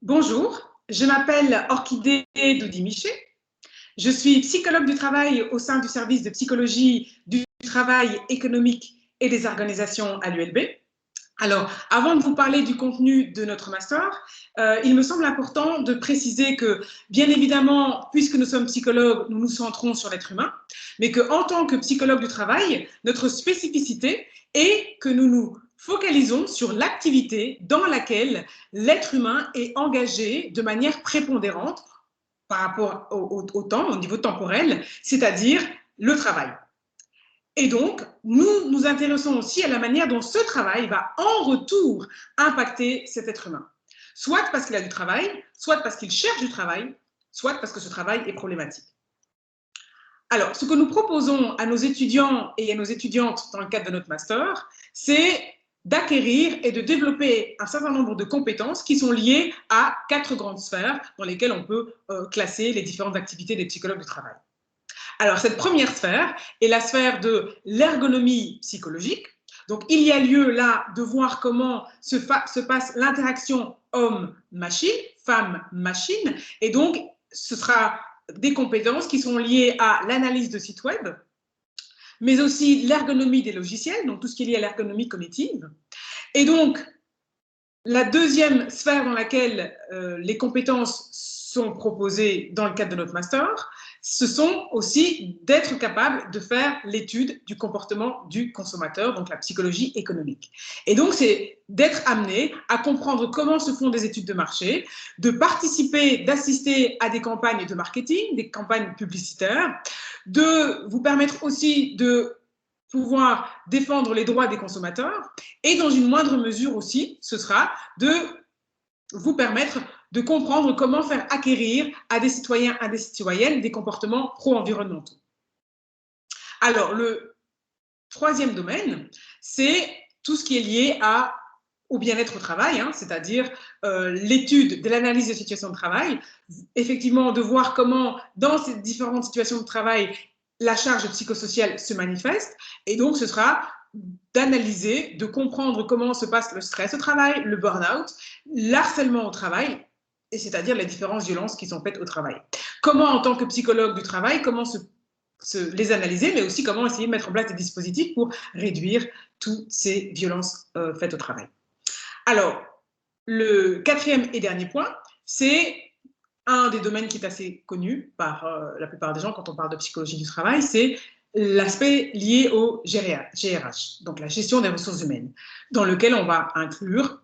Bonjour, je m'appelle Orchidée Doudy-Miché. Je suis psychologue du travail au sein du service de psychologie du travail économique et des organisations à l'ULB. Alors, avant de vous parler du contenu de notre master, il me semble important de préciser que, bien évidemment, puisque nous sommes psychologues, nous nous centrons sur l'être humain, mais qu'en tant que psychologue du travail, notre spécificité est que nous nous focalisons sur l'activité dans laquelle l'être humain est engagé de manière prépondérante par rapport au temps, au niveau temporel, c'est-à-dire le travail. Et donc, nous nous intéressons aussi à la manière dont ce travail va en retour impacter cet être humain. Soit parce qu'il a du travail, soit parce qu'il cherche du travail, soit parce que ce travail est problématique. Alors, ce que nous proposons à nos étudiants et à nos étudiantes dans le cadre de notre master, c'est d'acquérir et de développer un certain nombre de compétences qui sont liées à 4 grandes sphères dans lesquelles on peut classer les différentes activités des psychologues du travail. Alors, cette première sphère est la sphère de l'ergonomie psychologique. Donc, il y a lieu là de voir comment se passe l'interaction homme-machine, femme-machine. Et donc, ce sera des compétences qui sont liées à l'analyse de sites web, mais aussi l'ergonomie des logiciels, donc tout ce qui est lié à l'ergonomie cognitive. Et donc, la deuxième sphère dans laquelle les compétences sont proposées dans le cadre de notre master, ce sont aussi d'être capable de faire l'étude du comportement du consommateur, donc la psychologie économique. Et donc, c'est d'être amené à comprendre comment se font des études de marché, de participer, d'assister à des campagnes de marketing, des campagnes publicitaires, de vous permettre aussi de pouvoir défendre les droits des consommateurs et dans une moindre mesure aussi, ce sera de vous permettre de comprendre comment faire acquérir à des citoyens et à des citoyennes des comportements pro-environnementaux. Alors, le troisième domaine, c'est tout ce qui est lié au bien-être au travail, hein, c'est-à-dire l'étude de l'analyse de situation de travail, effectivement de voir comment dans ces différentes situations de travail, la charge psychosociale se manifeste, et donc ce sera d'analyser, de comprendre comment se passe le stress au travail, le burn-out, l'harcèlement au travail, et c'est-à-dire les différentes violences qui sont faites au travail. Comment, en tant que psychologue du travail, comment les analyser, mais aussi comment essayer de mettre en place des dispositifs pour réduire toutes ces violences faites au travail. Alors, le quatrième et dernier point, c'est un des domaines qui est assez connu par la plupart des gens quand on parle de psychologie du travail, c'est l'aspect lié au GRH, donc la gestion des ressources humaines, dans lequel on va inclure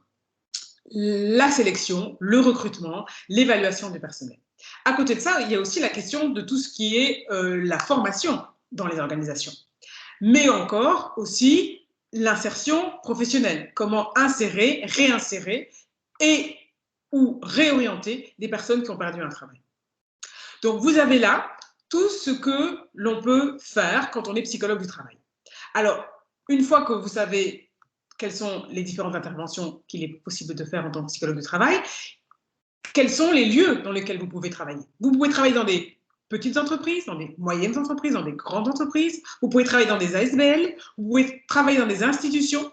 la sélection, le recrutement, l'évaluation du personnel. À côté de ça, il y a aussi la question de tout ce qui est la formation dans les organisations, mais encore aussi l'insertion professionnelle, comment insérer, réinsérer et ou réorienter des personnes qui ont perdu un travail. Donc, vous avez là tout ce que l'on peut faire quand on est psychologue du travail. Alors, une fois que vous savez quelles sont les différentes interventions qu'il est possible de faire en tant que psychologue du travail, quels sont les lieux dans lesquels vous pouvez travailler? Vous pouvez travailler dans des petites entreprises, dans des moyennes entreprises, dans des grandes entreprises. Vous pouvez travailler dans des ASBL. Vous pouvez travailler dans des institutions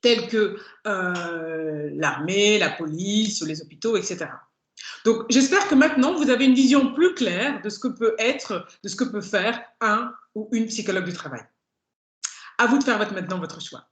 telles que l'armée, la police, les hôpitaux, etc. Donc, j'espère que maintenant, vous avez une vision plus claire de ce que peut être, de ce que peut faire un ou une psychologue du travail. À vous de faire maintenant votre choix.